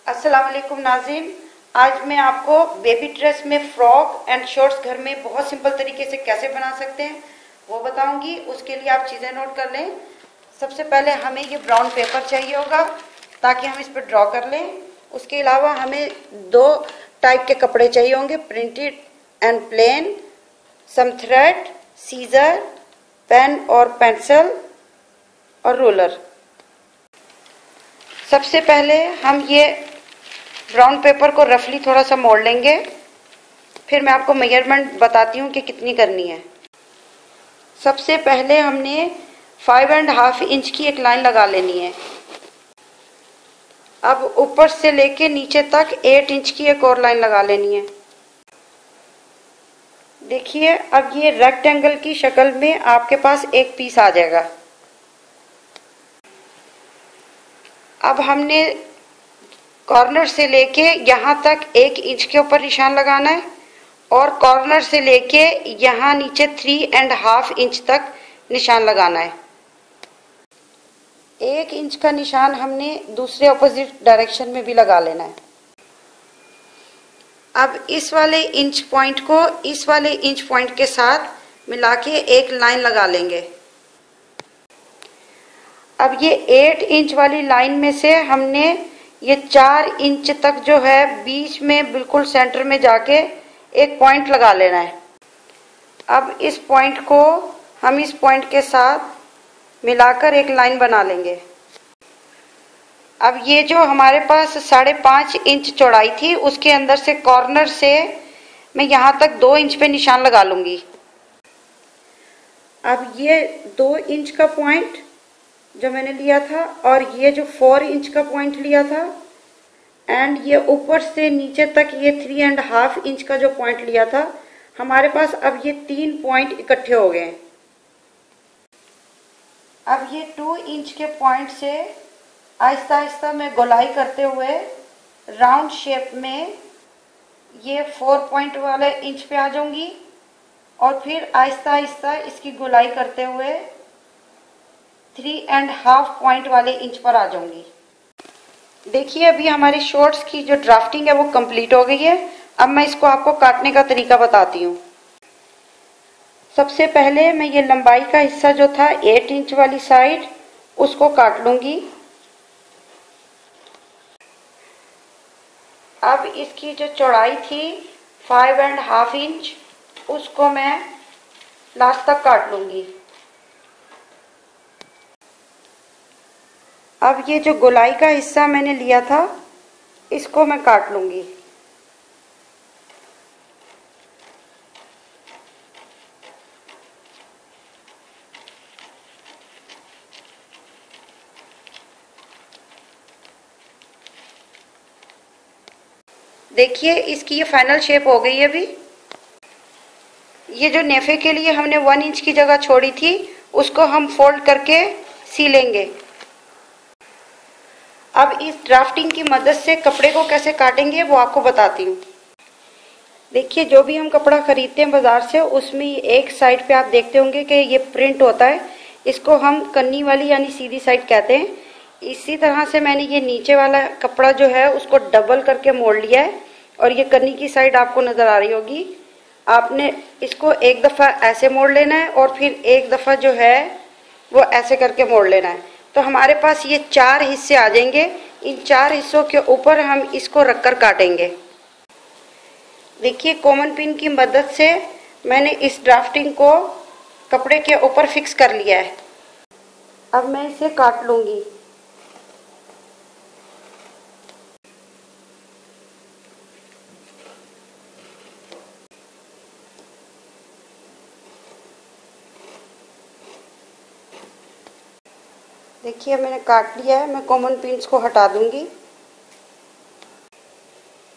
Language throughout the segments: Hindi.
अस्सलाम वालेकुम नाज़रीन। आज मैं आपको बेबी ड्रेस में फ्रॉक एंड शॉर्ट्स घर में बहुत सिंपल तरीके से कैसे बना सकते हैं वो बताऊंगी। उसके लिए आप चीज़ें नोट कर लें। सबसे पहले हमें ये ब्राउन पेपर चाहिए होगा ताकि हम इस पर ड्रॉ कर लें। उसके अलावा हमें दो टाइप के कपड़े चाहिए होंगे, printed and plain, some thread, scissor, pen और पेंसिल और रूलर। सबसे पहले हम ये ब्राउन पेपर को रफली थोड़ा सा मोड़ लेंगे, फिर मैं आपको मेजरमेंट बताती हूँ कि कितनी करनी है। सबसे पहले हमने 5.5 इंच की एक लाइन लगा लेनी है। अब ऊपर से लेके नीचे तक 8 इंच की एक और लाइन लगा लेनी है। देखिए अब ये रेक्टेंगल की शक्ल में आपके पास एक पीस आ जाएगा। अब हमने कॉर्नर से लेके यहाँ तक 1 इंच के ऊपर निशान लगाना है और कॉर्नर से लेके यहाँ नीचे 3.5 इंच तक निशान लगाना है। 1 इंच का निशान हमने दूसरे ऑपोजिट डायरेक्शन में भी लगा लेना है। अब इस वाले इंच पॉइंट को इस वाले इंच पॉइंट के साथ मिला के एक लाइन लगा लेंगे। अब ये 8 इंच वाली लाइन में से हमने ये 4 इंच तक जो है बीच में बिल्कुल सेंटर में जाके एक पॉइंट लगा लेना है। अब इस पॉइंट को हम इस पॉइंट के साथ मिलाकर एक लाइन बना लेंगे। अब ये जो हमारे पास 5.5 इंच चौड़ाई थी उसके अंदर से कॉर्नर से मैं यहाँ तक 2 इंच पे निशान लगा लूंगी। अब ये 2 इंच का पॉइंट जो मैंने लिया था और ये जो 4 इंच का पॉइंट लिया था एंड ये ऊपर से नीचे तक ये 3.5 इंच का जो पॉइंट लिया था, हमारे पास अब ये 3 पॉइंट इकट्ठे हो गए। अब ये 2 इंच के पॉइंट से आहिस्ता आहिस्ता मैं गोलाई करते हुए राउंड शेप में ये 4 पॉइंट वाले इंच पे आ जाऊंगी और फिर आहिस्ता आहिस्ता इसकी गोलाई करते हुए 3.5 पॉइंट वाले इंच पर आ जाऊंगी। देखिए अभी हमारी शॉर्ट्स की जो ड्राफ्टिंग है वो कंप्लीट हो गई है। अब मैं इसको आपको काटने का तरीका बताती हूँ। सबसे पहले मैं ये लंबाई का हिस्सा जो था 8 इंच वाली साइड उसको काट लूंगी। अब इसकी जो चौड़ाई थी 5.5 इंच उसको मैं लास्ट तक काट लूंगी। अब ये जो गोलाई का हिस्सा मैंने लिया था इसको मैं काट लूंगी। देखिए इसकी ये फाइनल शेप हो गई है। अभी ये जो नेफे के लिए हमने 1 इंच की जगह छोड़ी थी उसको हम फोल्ड करके सी लेंगे। अब इस ड्राफ्टिंग की मदद से कपड़े को कैसे काटेंगे वो आपको बताती हूँ। देखिए जो भी हम कपड़ा खरीदते हैं बाजार से उसमें एक साइड पे आप देखते होंगे कि ये प्रिंट होता है, इसको हम कन्नी वाली यानी सीधी साइड कहते हैं। इसी तरह से मैंने ये नीचे वाला कपड़ा जो है उसको डबल करके मोड़ लिया है और ये कन्नी की साइड आपको नजर आ रही होगी। आपने इसको एक दफा ऐसे मोड़ लेना है और फिर एक दफा जो है वो ऐसे करके मोड़ लेना है। तो हमारे पास ये 4 हिस्से आ जाएंगे। इन 4 हिस्सों के ऊपर हम इसको रखकर काटेंगे। देखिए कॉमन पिन की मदद से मैंने इस ड्राफ्टिंग को कपड़े के ऊपर फिक्स कर लिया है। अब मैं इसे काट लूंगी। देखिए मैंने काट लिया है। मैं कॉमन पिन्स को हटा दूंगी।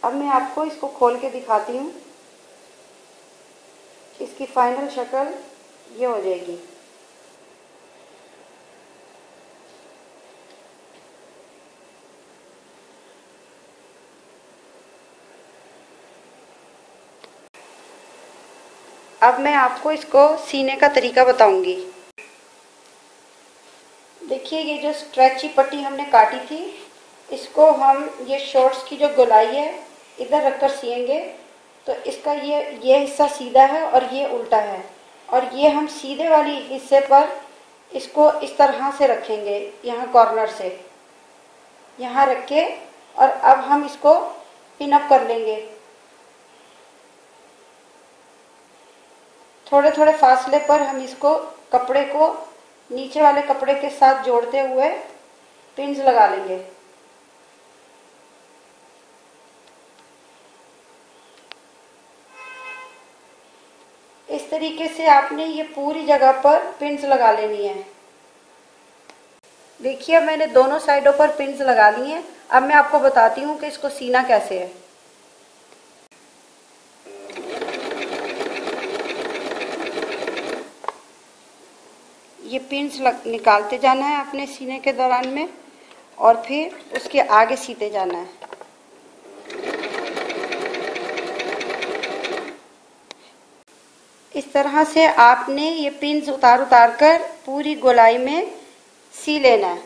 अब मैं आपको इसको खोल के दिखाती हूँ। इसकी फाइनल शक्ल ये हो जाएगी। अब मैं आपको इसको सीने का तरीका बताऊंगी। देखिए ये जो स्ट्रेची पट्टी हमने काटी थी इसको हम ये शॉर्ट्स की जो गोलाई है इधर रखकर सिएंगे। तो इसका ये हिस्सा सीधा है और ये उल्टा है, और ये हम सीधे वाली हिस्से पर इसको इस तरह से रखेंगे, यहाँ कॉर्नर से यहाँ रख के, और अब हम इसको पिन अप कर लेंगे। थोड़े थोड़े फासले पर हम इसको कपड़े को नीचे वाले कपड़े के साथ जोड़ते हुए पिन्स लगा लेंगे। इस तरीके से आपने ये पूरी जगह पर पिन्स लगा लेनी है। देखिए मैंने दोनों साइडों पर पिन्स लगा ली हैं। अब मैं आपको बताती हूँ कि इसको सीना कैसे है। ये पिन्स निकालते जाना है अपने सीने के दौरान में, और फिर उसके आगे सीते जाना है। इस तरह से आपने ये पिन्स उतार कर पूरी गोलाई में सी लेना है।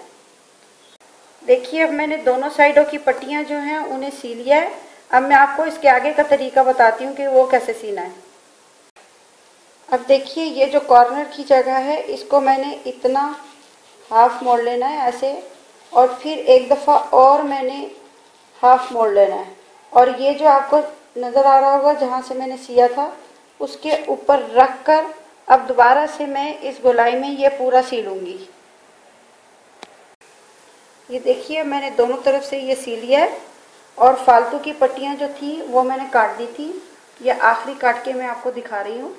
देखिए अब मैंने दोनों साइडों की पट्टियां जो हैं उन्हें सी लिया है। अब मैं आपको इसके आगे का तरीका बताती हूँ कि वो कैसे सीना है। अब देखिए ये जो कॉर्नर की जगह है इसको मैंने इतना हाफ मोड़ लेना है ऐसे, और फिर एक दफ़ा और मैंने हाफ मोड़ लेना है, और ये जो आपको नज़र आ रहा होगा जहाँ से मैंने सिया था उसके ऊपर रख कर अब दोबारा से मैं इस गोलाई में ये पूरा सी लूँगी। ये देखिए मैंने दोनों तरफ से ये सी लिया है, और फालतू की पट्टियाँ जो थी वो मैंने काट दी थी। ये आखिरी काट के मैं आपको दिखा रही हूँ।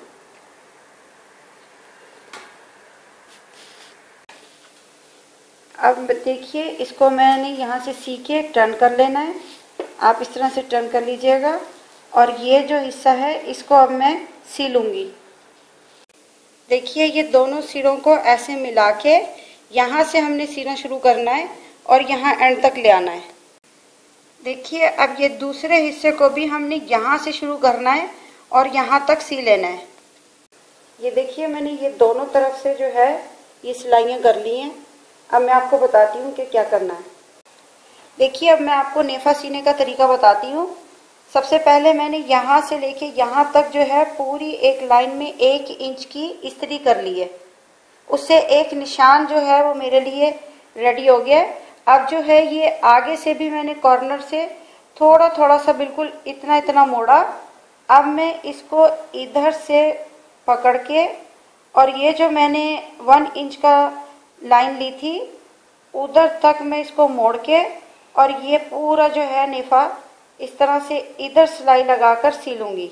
अब देखिए इसको मैंने यहाँ से सी के टर्न कर लेना है। आप इस तरह से टर्न कर लीजिएगा, और ये जो हिस्सा है इसको अब मैं सी लूँगी। देखिए ये दोनों सिरों को ऐसे मिला के यहाँ से हमने सीना शुरू करना है और यहाँ एंड तक ले आना है। देखिए अब ये दूसरे हिस्से को भी हमने यहाँ से शुरू करना है और यहाँ तक सी लेना है। ये देखिए मैंने ये दोनों तरफ से जो है ये सिलाइयाँ कर ली हैं। अब मैं आपको बताती हूँ कि क्या करना है। देखिए अब मैं आपको नेफा सीने का तरीका बताती हूँ। सबसे पहले मैंने यहाँ से लेके यहाँ तक जो है पूरी एक लाइन में 1 इंच की इस्त्री कर ली है। उससे एक निशान जो है वो मेरे लिए रेडी हो गया है। अब जो है ये आगे से भी मैंने कॉर्नर से थोड़ा थोड़ा सा बिल्कुल इतना इतना मोड़ा। अब मैं इसको इधर से पकड़ के, और ये जो मैंने 1 इंच का लाइन ली थी उधर तक मैं इसको मोड़ के, और ये पूरा जो है नेफा इस तरह से इधर सिलाई लगाकर सी लूँगी।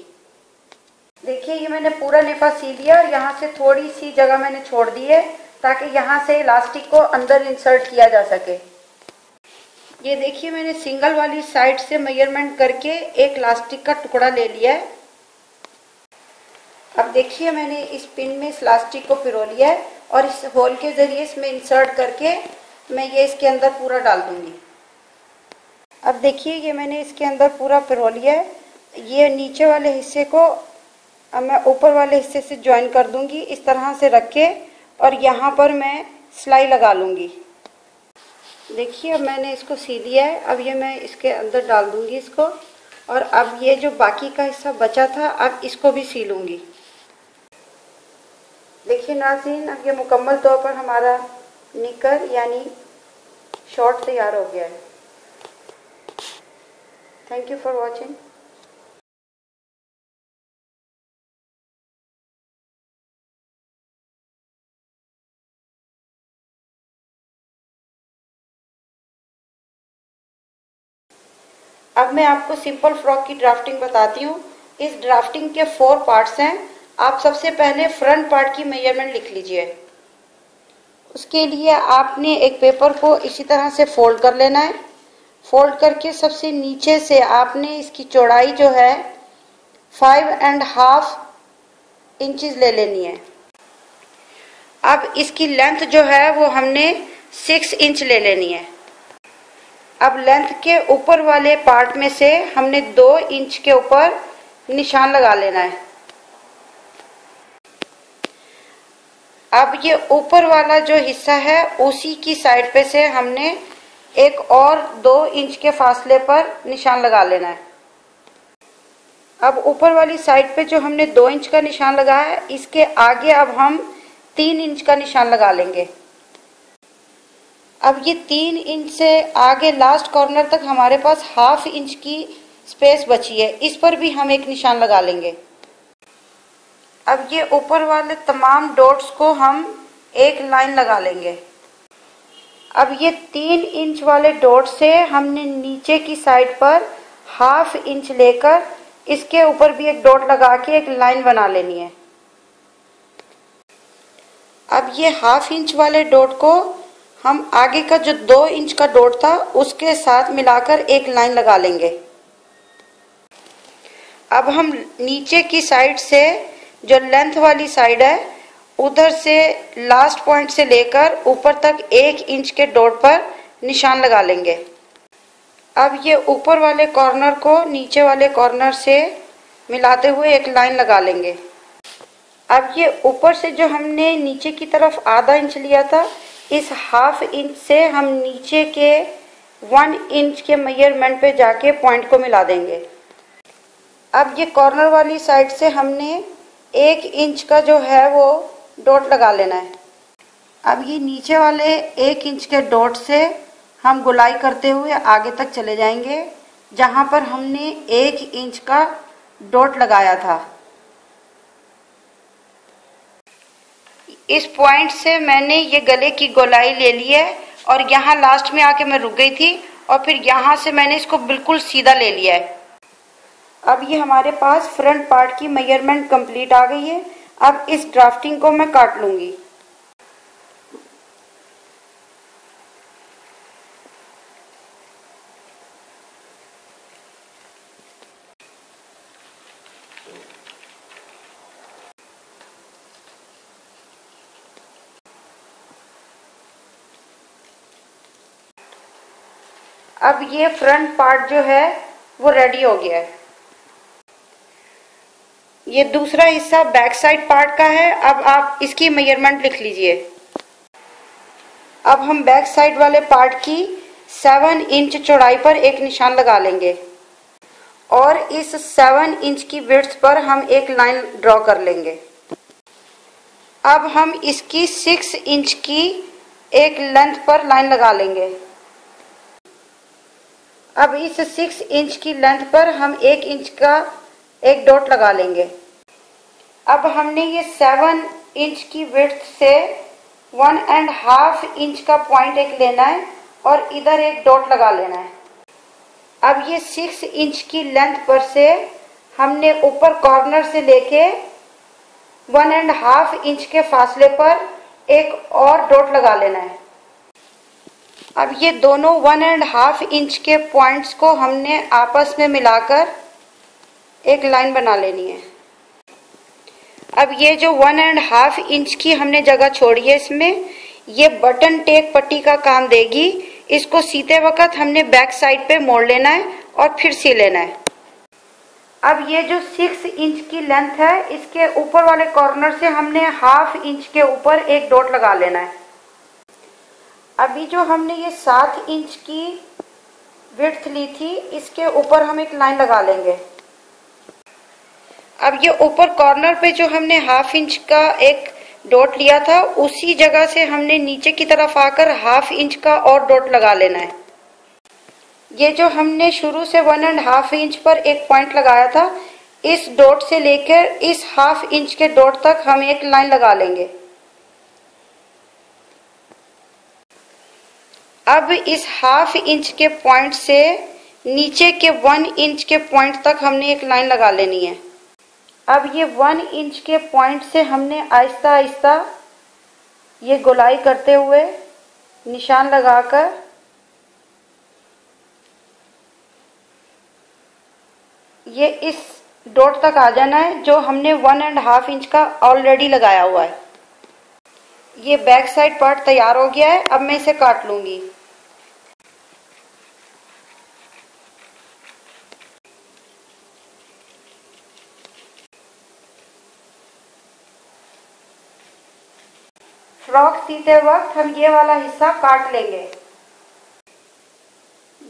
देखिए ये मैंने पूरा नेफा सी लिया, और यहाँ से थोड़ी सी जगह मैंने छोड़ दी है ताकि यहाँ से इलास्टिक को अंदर इंसर्ट किया जा सके। ये देखिए मैंने सिंगल वाली साइड से मेजरमेंट करके एक इलास्टिक का टुकड़ा ले लिया है। अब देखिए मैंने इस पिन में इस इलास्टिक को पिरो लिया है, और इस होल के ज़रिए इसमें इंसर्ट करके मैं ये इसके अंदर पूरा डाल दूँगी। अब देखिए ये मैंने इसके अंदर पूरा पिरो लिया है। ये नीचे वाले हिस्से को अब मैं ऊपर वाले हिस्से से ज्वाइन कर दूँगी इस तरह से रख के, और यहाँ पर मैं सिलाई लगा लूँगी। देखिए अब मैंने इसको सी लिया है। अब ये मैं इसके अंदर डाल दूँगी इसको, और अब ये जो बाकी का हिस्सा बचा था अब इसको भी सी लूँगी। देखिए नाज़रीन अब ये मुकम्मल तौर पर हमारा निकर यानी शॉर्ट तैयार हो गया है। Thank you for watching. अब मैं आपको सिंपल फ्रॉक की ड्राफ्टिंग बताती हूँ। इस ड्राफ्टिंग के 4 पार्ट्स हैं। आप सबसे पहले फ्रंट पार्ट की मेजरमेंट लिख लीजिए। उसके लिए आपने एक पेपर को इसी तरह से फोल्ड कर लेना है। फोल्ड करके सबसे नीचे से आपने इसकी चौड़ाई जो है 5.5 इंचेस ले लेनी है। अब इसकी लेंथ जो है वो हमने 6 इंच ले लेनी है। अब लेंथ के ऊपर वाले पार्ट में से हमने 2 इंच के ऊपर निशान लगा लेना है। अब ये ऊपर वाला जो हिस्सा है उसी की साइड पे से हमने एक और 2 इंच के फासले पर निशान लगा लेना है। अब ऊपर वाली साइड पे जो हमने 2 इंच का निशान लगाया है, इसके आगे अब हम 3 इंच का निशान लगा लेंगे। अब ये 3 इंच से आगे लास्ट कॉर्नर तक हमारे पास ½ इंच की स्पेस बची है, इस पर भी हम एक निशान लगा लेंगे। अब ये ऊपर वाले तमाम डॉट्स को हम एक लाइन लगा लेंगे। अब ये 3 इंच वाले डॉट से हमने नीचे की साइड पर ½ इंच लेकर इसके ऊपर भी एक डॉट लगा के एक लाइन बना लेनी है। अब ये ½ इंच वाले डॉट को हम आगे का जो 2 इंच का डॉट था उसके साथ मिलाकर एक लाइन लगा लेंगे। अब हम नीचे की साइड से जो लेंथ वाली साइड है उधर से लास्ट पॉइंट से लेकर ऊपर तक 1 इंच के डॉट पर निशान लगा लेंगे। अब ये ऊपर वाले कॉर्नर को नीचे वाले कॉर्नर से मिलाते हुए एक लाइन लगा लेंगे। अब ये ऊपर से जो हमने नीचे की तरफ ½ इंच लिया था, इस ½ इंच से हम नीचे के 1 इंच के मेजरमेंट पे जाके पॉइंट को मिला देंगे। अब ये कॉर्नर वाली साइड से हमने 1 इंच का जो है वो डॉट लगा लेना है। अब ये नीचे वाले 1 इंच के डॉट से हम गुलाई करते हुए आगे तक चले जाएंगे, जहां पर हमने 1 इंच का डॉट लगाया था। इस पॉइंट से मैंने ये गले की गोलाई ले ली है और यहाँ लास्ट में आके मैं रुक गई थी और फिर यहाँ से मैंने इसको बिल्कुल सीधा ले लिया है। अब ये हमारे पास फ्रंट पार्ट की मेजरमेंट कंप्लीट आ गई है। अब इस ड्राफ्टिंग को मैं काट लूंगी। अब ये फ्रंट पार्ट जो है वो रेडी हो गया है। ये दूसरा हिस्सा बैक साइड पार्ट का है। अब आप इसकी मेजरमेंट लिख लीजिए। अब हम बैक साइड वाले पार्ट की 7 इंच चौड़ाई पर एक निशान लगा लेंगे और इस 7 इंच की विड्थ पर हम एक लाइन ड्रॉ कर लेंगे। अब हम इसकी 6 इंच की एक लेंथ पर लाइन लगा लेंगे। अब इस 6 इंच की लेंथ पर हम 1 इंच का एक डॉट लगा लेंगे। अब हमने ये 7 इंच की विड्थ से 1.5 इंच का पॉइंट एक लेना है और इधर एक डॉट लगा लेना है। अब ये 6 इंच की लेंथ पर से हमने ऊपर कॉर्नर से लेके 1.5 इंच के फासले पर एक और डॉट लगा लेना है। अब ये दोनों 1.5 इंच के पॉइंट्स को हमने आपस में मिलाकर एक लाइन बना लेनी है। अब ये जो 1.5 इंच की हमने जगह छोड़ी है, इसमें ये बटन टेक पट्टी का काम देगी। इसको सीते वक्त हमने बैक साइड पे मोड़ लेना है और फिर सी लेना है। अब ये जो 6 इंच की लेंथ है, इसके ऊपर वाले कॉर्नर से हमने ½ इंच के ऊपर एक डॉट लगा लेना है। अभी जो हमने ये 7 इंच की विड्थ ली थी, इसके ऊपर हम एक लाइन लगा लेंगे। अब ये ऊपर कॉर्नर पे जो हमने ½ इंच का एक डॉट लिया था, उसी जगह से हमने नीचे की तरफ आकर ½ इंच का और डॉट लगा लेना है। ये जो हमने शुरू से 1.5 इंच पर एक पॉइंट लगाया था, इस डॉट से लेकर इस ½ इंच के डॉट तक हम एक लाइन लगा लेंगे। अब इस ½ इंच के पॉइंट से नीचे के 1 इंच के पॉइंट तक हमने एक लाइन लगा लेनी है। अब ये 1 इंच के पॉइंट से हमने आहिस्ता आहिस्ता ये गोलाई करते हुए निशान लगाकर ये इस डॉट तक आ जाना है, जो हमने 1.5 इंच का ऑलरेडी लगाया हुआ है। ये बैक साइड पार्ट तैयार हो गया है। अब मैं इसे काट लूंगी। फ्रॉक सीते वक्त हम ये वाला हिस्सा काट लेंगे।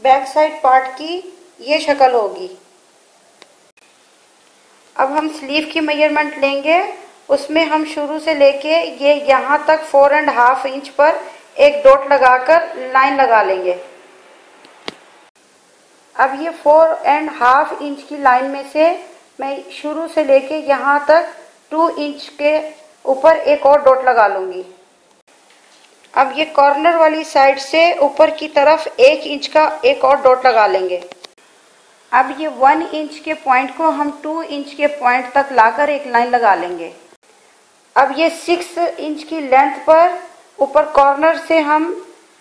बैक साइड पार्ट की ये शक्ल होगी। अब हम स्लीव की मेजरमेंट लेंगे, उसमें हम शुरू से लेके ये यहाँ तक 4.5 इंच पर एक डॉट लगाकर लाइन लगा लेंगे। अब ये 4.5 इंच की लाइन में से मैं शुरू से लेके यहाँ तक 2 इंच के ऊपर एक और डॉट लगा लूँगी। अब ये कॉर्नर वाली साइड से ऊपर की तरफ 1 इंच का एक और डॉट लगा लेंगे। अब ये 1 इंच के पॉइंट को हम 2 इंच के पॉइंट तक लाकर एक लाइन लगा लेंगे। अब ये 6 इंच की लेंथ पर ऊपर कॉर्नर से हम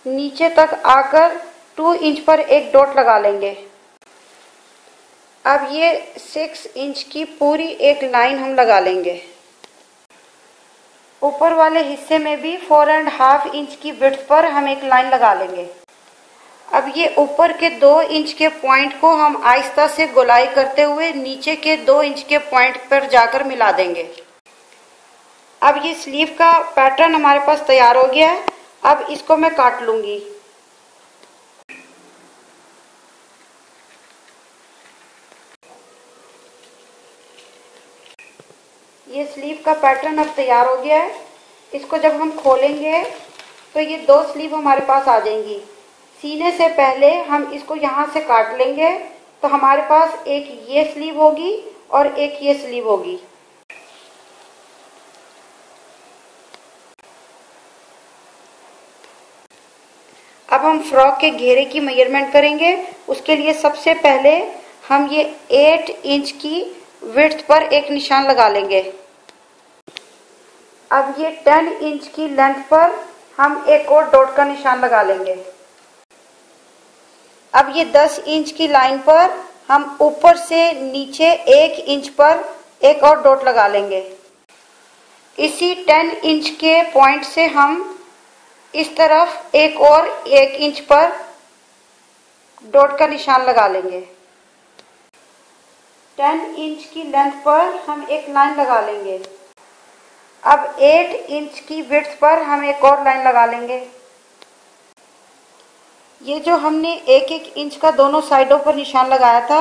नीचे तक आकर 2 इंच पर एक डॉट लगा लेंगे। अब ये 6 इंच की पूरी एक लाइन हम लगा लेंगे। ऊपर वाले हिस्से में भी 4.5 इंच की विड्थ पर हम एक लाइन लगा लेंगे। अब ये ऊपर के 2 इंच के पॉइंट को हम आहिस्ता से गोलाई करते हुए नीचे के 2 इंच के पॉइंट पर जाकर मिला देंगे। अब ये स्लीव का पैटर्न हमारे पास तैयार हो गया है। अब इसको मैं काट लूँगी। ये स्लीव का पैटर्न अब तैयार हो गया है। इसको जब हम खोलेंगे तो ये 2 स्लीव हमारे पास आ जाएंगी। सीने से पहले हम इसको यहाँ से काट लेंगे तो हमारे पास एक ये स्लीव होगी और एक ये स्लीव होगी। अब हम फ्रॉक के घेरे की मेजरमेंट करेंगे। उसके लिए सबसे पहले हम ये 8 इंच की विड्थ पर एक निशान लगा लेंगे। अब ये 10 इंच की लेंथ पर हम एक और डॉट का निशान लगा लेंगे। अब ये 10 इंच की लाइन पर हम ऊपर से नीचे 1 इंच पर एक और डॉट लगा लेंगे। इसी 10 इंच के पॉइंट से हम इस तरफ एक और 1 इंच पर डॉट का निशान लगा लेंगे। 10 इंच की लेंथ पर हम एक लाइन लगा लेंगे। अब 8 इंच की विड्थ पर हम एक और लाइन लगा लेंगे। ये जो हमने 1-1 इंच का दोनों साइडों पर निशान लगाया था,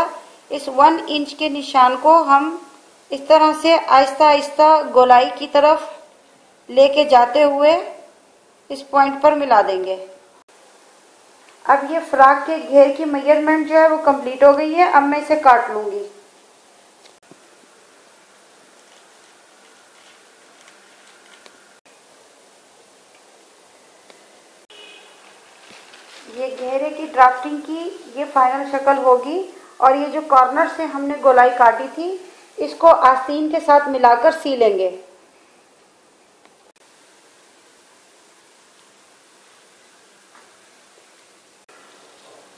इस 1 इंच के निशान को हम इस तरह से आहिस्ता आहिस्ता गोलाई की तरफ लेके जाते हुए इस पॉइंट पर मिला देंगे। अब ये फ्रॉक के घेर की मेजरमेंट जो है वो कंप्लीट हो गई है। अब मैं इसे काट लूँगी। ये घेरे की ड्राफ्टिंग की ये फाइनल शक्ल होगी और ये जो कॉर्नर से हमने गोलाई काटी थी इसको आस्तीन के साथ मिलाकर सी लेंगे।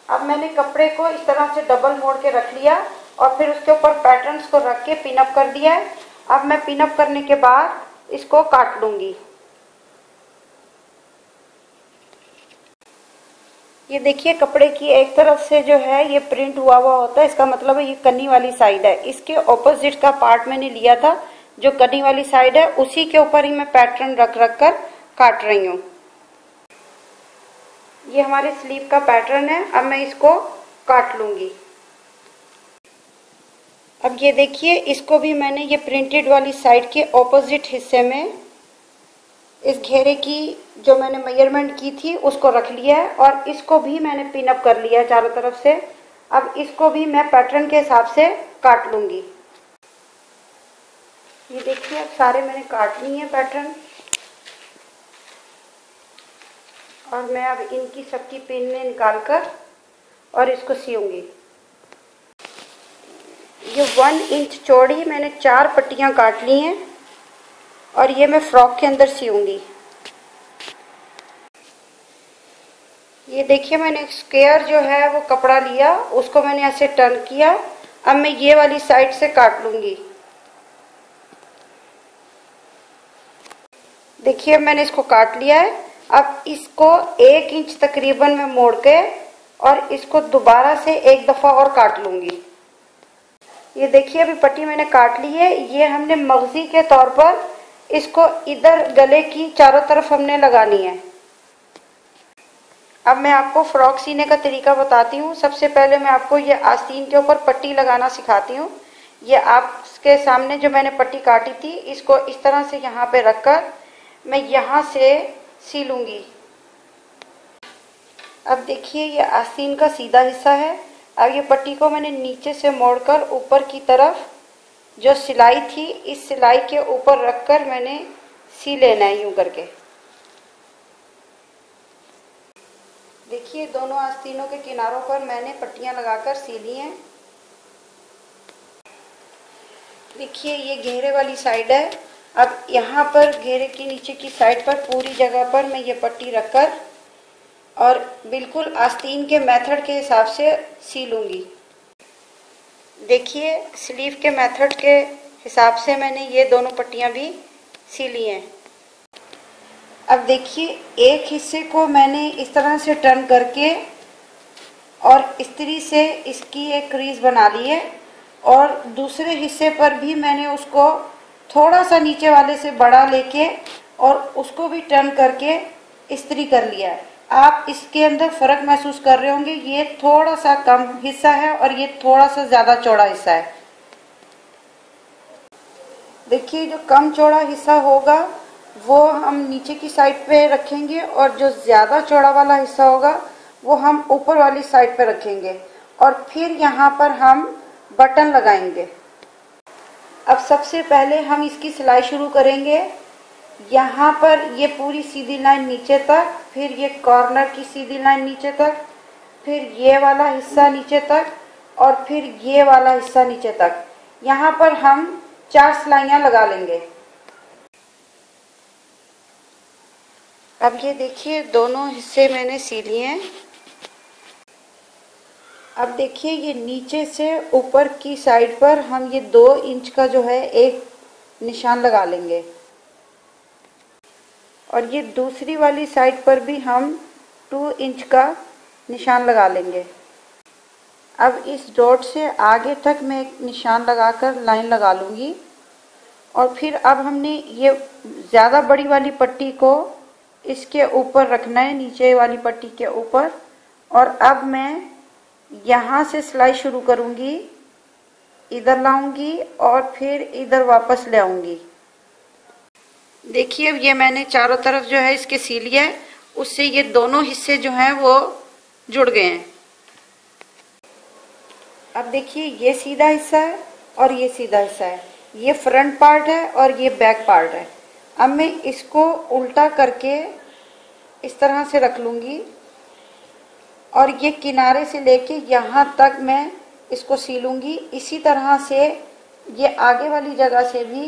अब मैंने कपड़े को इस तरह से डबल मोड़ के रख लिया और फिर उसके ऊपर पैटर्न्स को रख के पिन अप कर दिया है। अब मैं पिन अप करने के बाद इसको काट लूँगी। ये देखिए कपड़े की एक तरफ से जो है ये प्रिंट हुआ हुआ होता है, इसका मतलब है ये कन्नी वाली साइड है। इसके ऑपोजिट का पार्ट मैंने लिया था, जो कन्नी वाली साइड है उसी के ऊपर ही मैं पैटर्न रख रख कर काट रही हूँ। ये हमारे स्लीव का पैटर्न है। अब मैं इसको काट लूँगी। अब ये देखिए इसको भी मैंने ये प्रिंटेड वाली साइड के ऑपोजिट हिस्से में इस घेरे की जो मैंने मेजरमेंट की थी उसको रख लिया है और इसको भी मैंने पिन अप कर लिया है चारों तरफ से। अब इसको भी मैं पैटर्न के हिसाब से काट लूँगी। ये देखिए अब सारे मैंने काट लिए हैं पैटर्न और मैं अब इनकी सबकी पिन में निकाल कर और इसको सीऊंगी। ये 1 इंच चौड़ी मैंने 4 पट्टियाँ काट ली हैं और ये मैं फ्रॉक के अंदर सीऊंगी। ये देखिए मैंने स्क्वायर जो है वो कपड़ा लिया, उसको मैंने ऐसे टर्न किया। अब मैं ये वाली साइड से काट लूँगी। देखिए मैंने इसको काट लिया है। अब इसको 1 इंच तकरीबन मैं मोड़ के और इसको दोबारा से एक दफ़ा और काट लूँगी। ये देखिए अभी पट्टी मैंने काट ली है। ये हमने मगज़ी के तौर पर इसको इधर गले की चारों तरफ हमने लगानी है। अब मैं आपको फ्रॉक सीने का तरीका बताती हूँ। सबसे पहले मैं आपको ये आस्तीन के ऊपर पट्टी लगाना सिखाती हूँ। ये आपके सामने जो मैंने पट्टी काटी थी, इसको इस तरह से यहाँ पे रखकर मैं यहाँ से सीलूंगी। अब देखिए ये आस्तीन का सीधा हिस्सा है। अब ये पट्टी को मैंने नीचे से मोड़कर ऊपर की तरफ जो सिलाई थी, इस सिलाई के ऊपर रखकर मैंने सी लेना है यूं करके। देखिए दोनों आस्तीनों के किनारों पर मैंने पट्टियां लगाकर सी ली हैं। देखिए ये घेरे वाली साइड है। अब यहाँ पर घेरे के नीचे की साइड पर पूरी जगह पर मैं ये पट्टी रखकर और बिल्कुल आस्तीन के मेथड के हिसाब से सी लूँगी। देखिए स्लीव के मेथड के हिसाब से मैंने ये दोनों पट्टियाँ भी सी ली हैं। अब देखिए एक हिस्से को मैंने इस तरह से टर्न करके और इस्त्री से इसकी एक क्रीज बना ली है, और दूसरे हिस्से पर भी मैंने उसको थोड़ा सा नीचे वाले से बड़ा लेके और उसको भी टर्न करके इस्त्री कर लिया है। आप इसके अंदर फर्क महसूस कर रहे होंगे, ये थोड़ा सा कम हिस्सा है और ये थोड़ा सा ज्यादा चौड़ा हिस्सा है। देखिए जो कम चौड़ा हिस्सा होगा वो हम नीचे की साइड पे रखेंगे, और जो ज्यादा चौड़ा वाला हिस्सा होगा वो हम ऊपर वाली साइड पे रखेंगे, और फिर यहाँ पर हम बटन लगाएंगे। अब सबसे पहले हम इसकी सिलाई शुरू करेंगे। यहाँ पर ये पूरी सीधी लाइन नीचे तक, फिर ये कॉर्नर की सीधी लाइन नीचे तक, फिर ये वाला हिस्सा नीचे तक, और फिर ये वाला हिस्सा नीचे तक। यहाँ पर हम 4 सिलाइयाँ लगा लेंगे। अब ये देखिए दोनों हिस्से मैंने सी लिए हैं। अब देखिए ये नीचे से ऊपर की साइड पर हम ये 2 इंच का जो है एक निशान लगा लेंगे, और ये दूसरी वाली साइड पर भी हम 2 इंच का निशान लगा लेंगे। अब इस डॉट से आगे तक मैं एक निशान लगाकर लाइन लगा लूँगी, और फिर अब हमने ये ज़्यादा बड़ी वाली पट्टी को इसके ऊपर रखना है, नीचे वाली पट्टी के ऊपर। और अब मैं यहाँ से सिलाई शुरू करूँगी, इधर लाऊंगी और फिर इधर वापस ले आऊँगी। देखिए अब ये मैंने चारों तरफ जो है इसके सी लिया है, उससे ये दोनों हिस्से जो हैं वो जुड़ गए हैं। अब देखिए ये सीधा हिस्सा है और ये सीधा हिस्सा है, ये फ्रंट पार्ट है और ये बैक पार्ट है। अब मैं इसको उल्टा करके इस तरह से रख लूँगी, और ये किनारे से लेके यहाँ तक मैं इसको सी लूँगी। इसी तरह से ये आगे वाली जगह से भी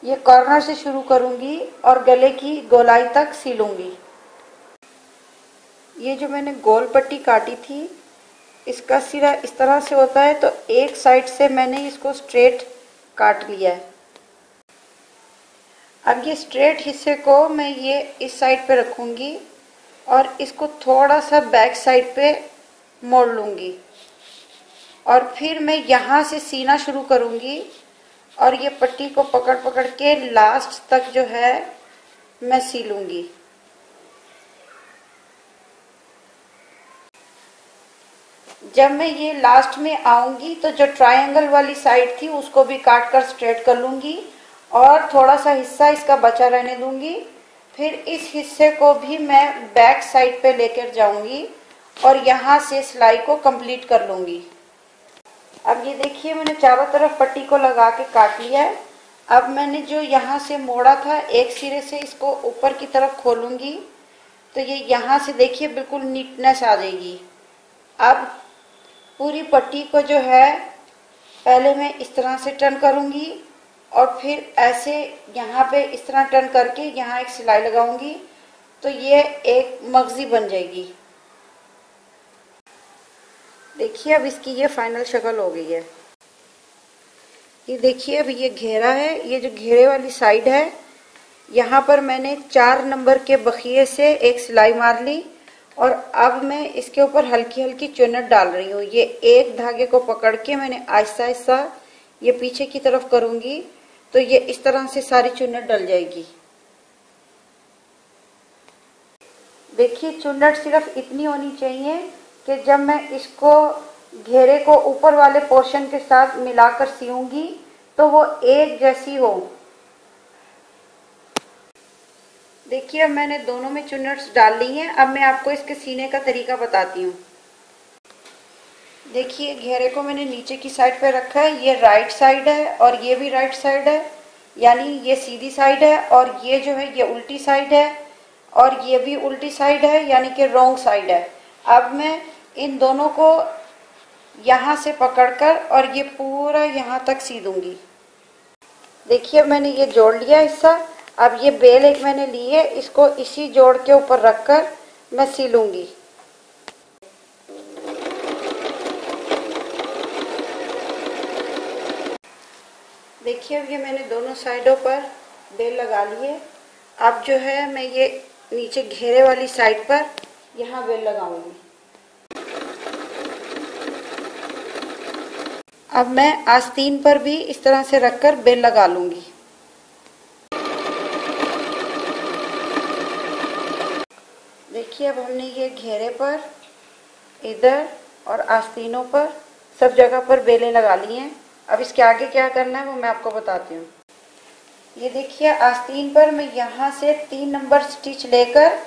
ये कॉर्नर से शुरू करूँगी और गले की गोलाई तक सी लूँगी। ये जो मैंने गोल पट्टी काटी थी, इसका सिरा इस तरह से होता है, तो एक साइड से मैंने इसको स्ट्रेट काट लिया है। अब ये स्ट्रेट हिस्से को मैं ये इस साइड पे रखूँगी और इसको थोड़ा सा बैक साइड पे मोड़ लूँगी, और फिर मैं यहाँ से सीना शुरू करूँगी, और ये पट्टी को पकड़ पकड़ के लास्ट तक जो है मैं सी लूँगी। जब मैं ये लास्ट में आऊँगी तो जो ट्रायंगल वाली साइड थी उसको भी काट कर स्ट्रेट कर लूँगी, और थोड़ा सा हिस्सा इसका बचा रहने दूँगी। फिर इस हिस्से को भी मैं बैक साइड पे लेकर जाऊंगी और यहाँ से सिलाई को कंप्लीट कर लूँगी। अब ये देखिए मैंने चारों तरफ पट्टी को लगा के काट लिया है। अब मैंने जो यहाँ से मोड़ा था एक सिरे से, इसको ऊपर की तरफ खोलूँगी तो ये यहाँ से देखिए बिल्कुल नीटनेस आ जाएगी। अब पूरी पट्टी को जो है पहले मैं इस तरह से टर्न करूँगी, और फिर ऐसे यहाँ पे इस तरह टर्न करके यहाँ एक सिलाई लगाऊंगी, तो ये एक मगजी बन जाएगी। देखिए अब इसकी ये फाइनल शक्ल हो गई है। ये देखिए अब ये घेरा है, ये जो घेरे वाली साइड है यहाँ पर मैंने 4 नंबर के बखिए से एक सिलाई मार ली, और अब मैं इसके ऊपर हल्की हल्की चुन्नट डाल रही हूँ। ये एक धागे को पकड़ के मैंने आहिस्ता आहिस्ता ये पीछे की तरफ करूँगी, तो ये इस तरह से सारी चुन्नट डल जाएगी। देखिए चुन्नट सिर्फ इतनी होनी चाहिए कि जब मैं इसको घेरे को ऊपर वाले पोर्शन के साथ मिलाकर सीऊंगी तो वो एक जैसी हो। देखिए अब मैंने दोनों में चुन्नट्स डाल ली हैं। अब मैं आपको इसके सीने का तरीका बताती हूँ। देखिए घेरे को मैंने नीचे की साइड पे रखा है, ये राइट साइड है और ये भी राइट साइड है, यानी ये सीधी साइड है और ये जो है ये उल्टी साइड है और ये भी उल्टी साइड है, यानी कि रॉन्ग साइड है। अब मैं इन दोनों को यहाँ से पकड़कर और ये पूरा यहाँ तक सी दूंगी। देखिए मैंने ये जोड़ लिया हिस्सा। अब ये बेल एक मैंने ली है, इसको इसी जोड़ के ऊपर रखकर मैं सीलूंगी। देखिए अब ये मैंने दोनों साइडों पर बेल लगा लिए। अब जो है मैं ये नीचे घेरे वाली साइड पर यहाँ बेल लगाऊंगी। अब मैं आस्तीन पर भी इस तरह से रखकर बेल लगा लूंगी। देखिए अब हमने ये घेरे पर, इधर और आस्तीनों पर सब जगह पर बेलें लगा ली हैं। अब इसके आगे क्या करना है वो मैं आपको बताती हूँ। ये देखिए आस्तीन पर मैं यहाँ से 3 नंबर स्टिच लेकर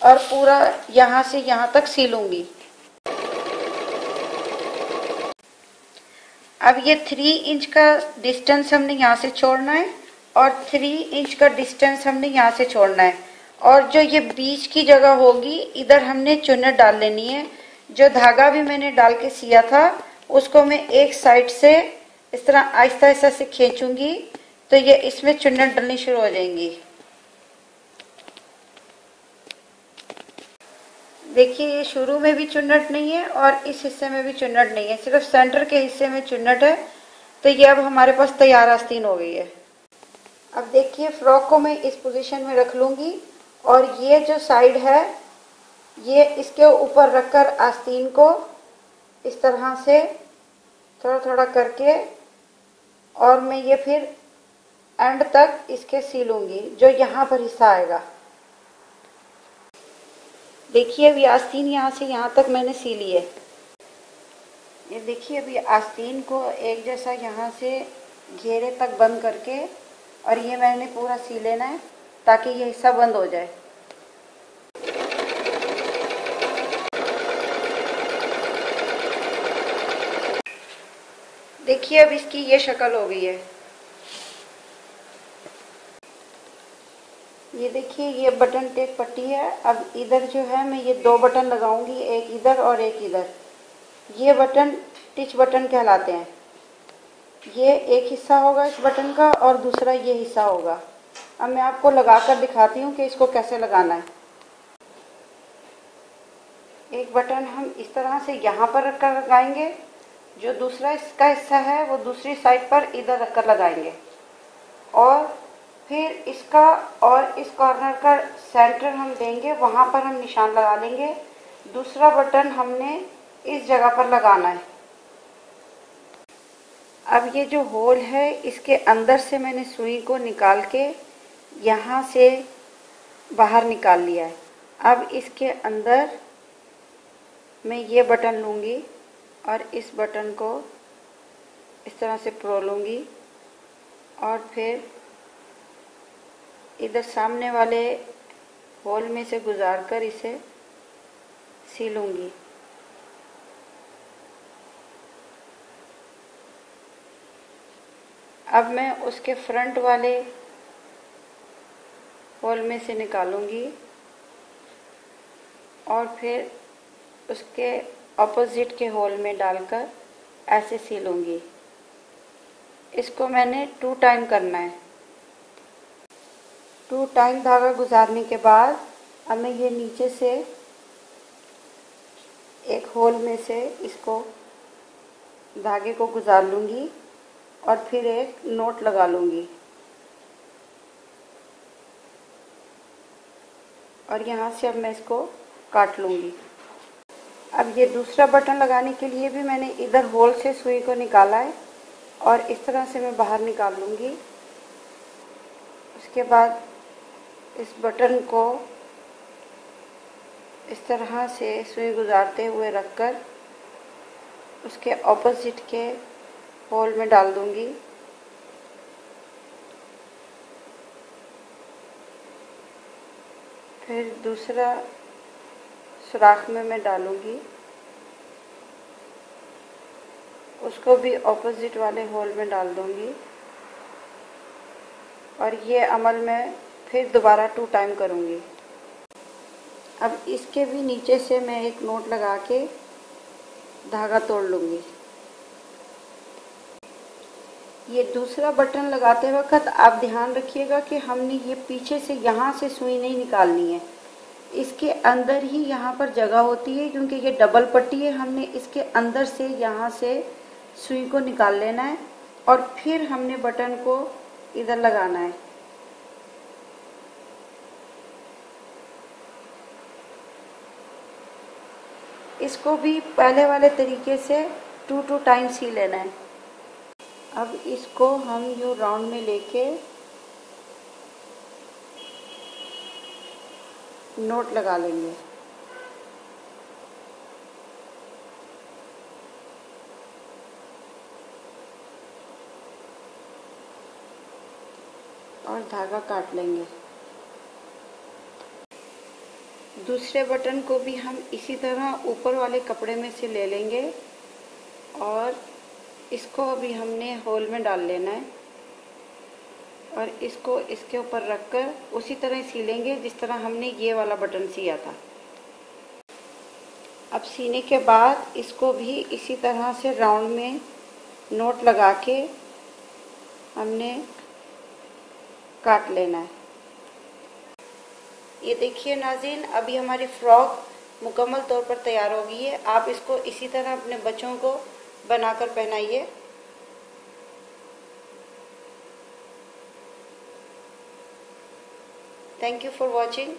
और पूरा यहाँ से यहाँ तक सीलूंगी। अब ये 3 इंच का डिस्टेंस हमने यहाँ से छोड़ना है और 3 इंच का डिस्टेंस हमने यहाँ से छोड़ना है। और जो ये बीच की जगह होगी इधर हमने चुन्नट डाल लेनी है। जो धागा भी मैंने डाल के सिया था उसको मैं एक साइड से इस तरह आहिस्ता आहिस्ता से खींचूंगी तो ये इसमें चुन्नट डलनी शुरू हो जाएंगी। देखिए ये शुरू में भी चुन्नट नहीं है और इस हिस्से में भी चुन्नट नहीं है, सिर्फ सेंटर के हिस्से में चुन्नट है। तो ये अब हमारे पास तैयार आस्तीन हो गई है। अब देखिए फ्रॉक को मैं इस पोजीशन में रख लूंगी और ये जो साइड है ये इसके ऊपर रखकर आस्तीन को इस तरह से थोड़ा थोड़ा करके और मैं ये फिर एंड तक इसके सीलूंगी जो यहाँ पर हिस्सा आएगा। देखिए अभी आस्तीन यहाँ से यहाँ तक मैंने सी ली है। ये देखिए अभी आस्तीन को एक जैसा यहाँ से घेरे तक बंद करके और ये मैंने पूरा सी लेना है ताकि ये हिस्सा बंद हो जाए। देखिए अब इसकी ये शक्ल हो गई है। ये देखिए ये बटन टेप पट्टी है। अब इधर जो है मैं ये 2 बटन लगाऊंगी, एक इधर और एक इधर। ये बटन टिच बटन कहलाते हैं। ये एक हिस्सा होगा इस बटन का और दूसरा ये हिस्सा होगा। अब मैं आपको लगाकर दिखाती हूँ कि इसको कैसे लगाना है। एक बटन हम इस तरह से यहाँ पर रखकर लगाएंगे, जो दूसरा इसका हिस्सा है वो दूसरी साइड पर इधर रखकर लगाएंगे और फिर इसका और इस कॉर्नर का सेंटर हम देंगे, वहाँ पर हम निशान लगा लेंगे। दूसरा बटन हमने इस जगह पर लगाना है। अब ये जो होल है इसके अंदर से मैंने सुई को निकाल के यहाँ से बाहर निकाल लिया है। अब इसके अंदर मैं ये बटन लूँगी और इस बटन को इस तरह से परोलूँगी और फिर इधर सामने वाले होल में से गुजारकर इसे सीलूँगी। अब मैं उसके फ्रंट वाले होल में से निकालूँगी और फिर उसके ऑपोजिट के होल में डालकर ऐसे सीलूँगी। इसको मैंने 2 टाइम करना है। 2 टाइम धागा गुजारने के बाद अब मैं ये नीचे से एक होल में से इसको धागे को गुजार लूँगी और फिर एक नोट लगा लूँगी और यहाँ से अब मैं इसको काट लूँगी। अब ये दूसरा बटन लगाने के लिए भी मैंने इधर होल से सुई को निकाला है और इस तरह से मैं बाहर निकाल लूँगी। उसके बाद इस बटन को इस तरह से सुई गुजारते हुए रखकर उसके ऑपोजिट के होल में डाल दूंगी। फिर दूसरा सुराख में मैं डालूंगी, उसको भी ऑपोजिट वाले होल में डाल दूंगी और ये अमल मैं फिर दोबारा 2 टाइम करूंगी। अब इसके भी नीचे से मैं एक नोट लगा के धागा तोड़ लूंगी। ये दूसरा बटन लगाते वक्त आप ध्यान रखिएगा कि हमने ये पीछे से यहाँ से सुई नहीं निकालनी है, इसके अंदर ही यहाँ पर जगह होती है, क्योंकि ये डबल पट्टी है। हमने इसके अंदर से यहाँ से सुई को निकाल लेना है और फिर हमने बटन को इधर लगाना है। इसको भी पहले वाले तरीके से 2 टाइम सी लेना है। अब इसको हम यूँ राउंड में लेके नोट लगा लेंगे। और धागा काट लेंगे। दूसरे बटन को भी हम इसी तरह ऊपर वाले कपड़े में से ले लेंगे और इसको अभी हमने होल में डाल लेना है और इसको इसके ऊपर रखकर उसी तरह सिलेंगे जिस तरह हमने ये वाला बटन सिया था। अब सीने के बाद इसको भी इसी तरह से राउंड में नोट लगा के हमने काट लेना है। ये देखिए नाज़रीन, अभी हमारी फ्रॉक मुकम्मल तौर पर तैयार हो गई है। आप इसको इसी तरह अपने बच्चों को बनाकर पहनाइए। Thank you for watching.